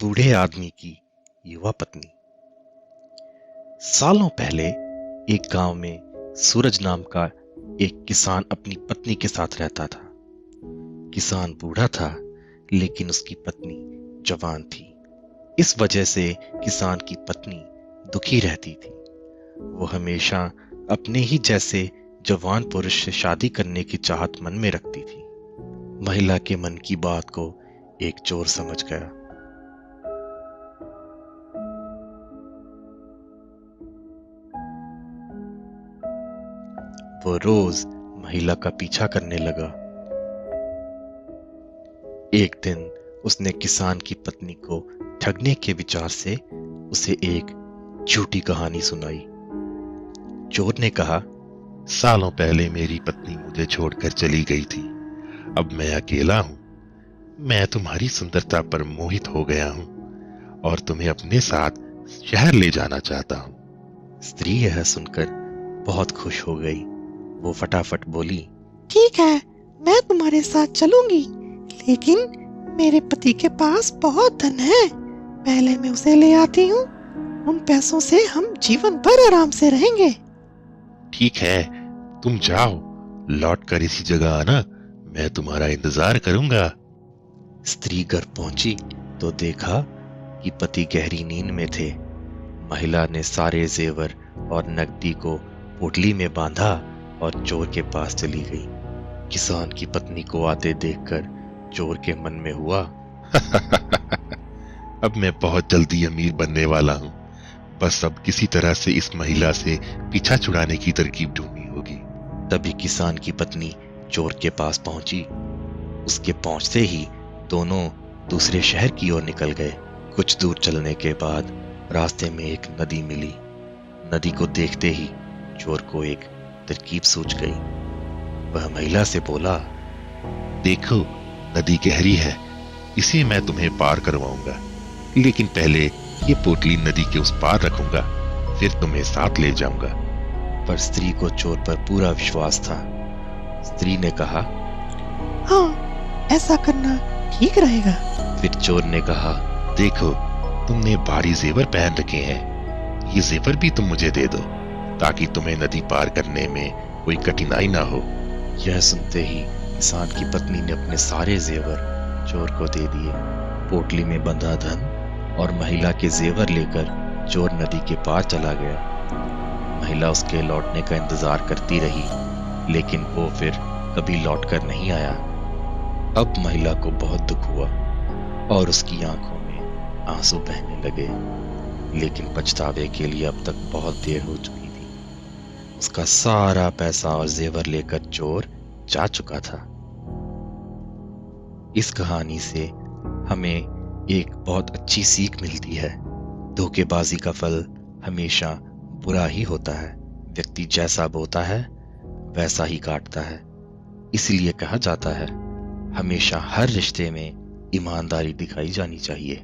बूढ़े आदमी की युवा पत्नी। सालों पहले एक गांव में सूरज नाम का एक किसान अपनी पत्नी के साथ रहता था। किसान बूढ़ा था, लेकिन उसकी पत्नी जवान थी। इस वजह से किसान की पत्नी दुखी रहती थी। वो हमेशा अपने ही जैसे जवान पुरुष से शादी करने की चाहत मन में रखती थी। महिला के मन की बात को एक चोर समझ गया। वो रोज महिला का पीछा करने लगा। एक दिन उसने किसान की पत्नी को ठगने के विचार से उसे एक झूठी कहानी सुनाई। चोर ने कहा, सालों पहले मेरी पत्नी मुझे छोड़कर चली गई थी। अब मैं अकेला हूँ। मैं तुम्हारी सुंदरता पर मोहित हो गया हूँ और तुम्हें अपने साथ शहर ले जाना चाहता हूँ। स्त्री यह सुनकर बहुत खुश हो गई। वो फटाफट बोली, ठीक है, मैं तुम्हारे साथ चलूंगी, लेकिन मेरे पति के पास बहुत धन है। पहले मैं उसे ले आती हूँ। उन पैसों से हम जीवन भर आराम से रहेंगे। ठीक है, तुम जाओ, लौट कर इसी जगह आना। मैं तुम्हारा इंतजार करूंगा। स्त्री घर पहुंची तो देखा कि पति गहरी नींद में थे। महिला ने सारे जेवर और नकदी को पोटली में बांधा और चोर के पास चली गई। किसान की पत्नी को आते देखकर चोर के मन में हुआ, अब मैं बहुत जल्दी अमीर बनने वाला हूँ। बस अब किसी तरह से इस महिला से पीछा छुड़ाने की तरकीब ढूंढनी होगी। तभी किसान की पत्नी चोर के पास पहुंची। उसके पहुंचते ही दोनों दूसरे शहर की ओर निकल गए। कुछ दूर चलने के बाद रास्ते में एक नदी मिली। नदी को देखते ही चोर को एक तरकीब सूझ गई। वह महिला से बोला, देखो, नदी गहरी है, इसे मैं तुम्हें पार करवाऊंगा, लेकिन पहले ये पोटली नदी के उस पार रखूंगा, फिर तुम्हें साथ ले जाऊंगा। पर स्त्री को चोर पर पूरा विश्वास था। स्त्री ने कहा, हाँ, ऐसा करना ठीक रहेगा। फिर चोर ने कहा, देखो, तुमने भारी जेवर पहन रखे हैं, ये जेवर भी तुम मुझे दे दो, ताकि तुम्हें नदी पार करने में कोई कठिनाई ना हो। यह सुनते ही किसान की पत्नी ने अपने सारे जेवर चोर को दे दिए। पोटली में बंधा धन और महिला के जेवर लेकर चोर नदी के पार चला गया। महिला उसके लौटने का इंतजार करती रही, लेकिन वो फिर कभी लौटकर नहीं आया। अब महिला को बहुत दुख हुआ और उसकी आंखों में आंसू बहने लगे, लेकिन पछतावे के लिए अब तक बहुत देर हो चुकी थी। उसका सारा पैसा और जेवर लेकर चोर जा चुका था। इस कहानी से हमें एक बहुत अच्छी सीख मिलती है। धोखेबाजी का फल हमेशा बुरा ही होता है। व्यक्ति जैसा बोता है वैसा ही काटता है। इसलिए कहा जाता है, हमेशा हर रिश्ते में ईमानदारी दिखाई जानी चाहिए।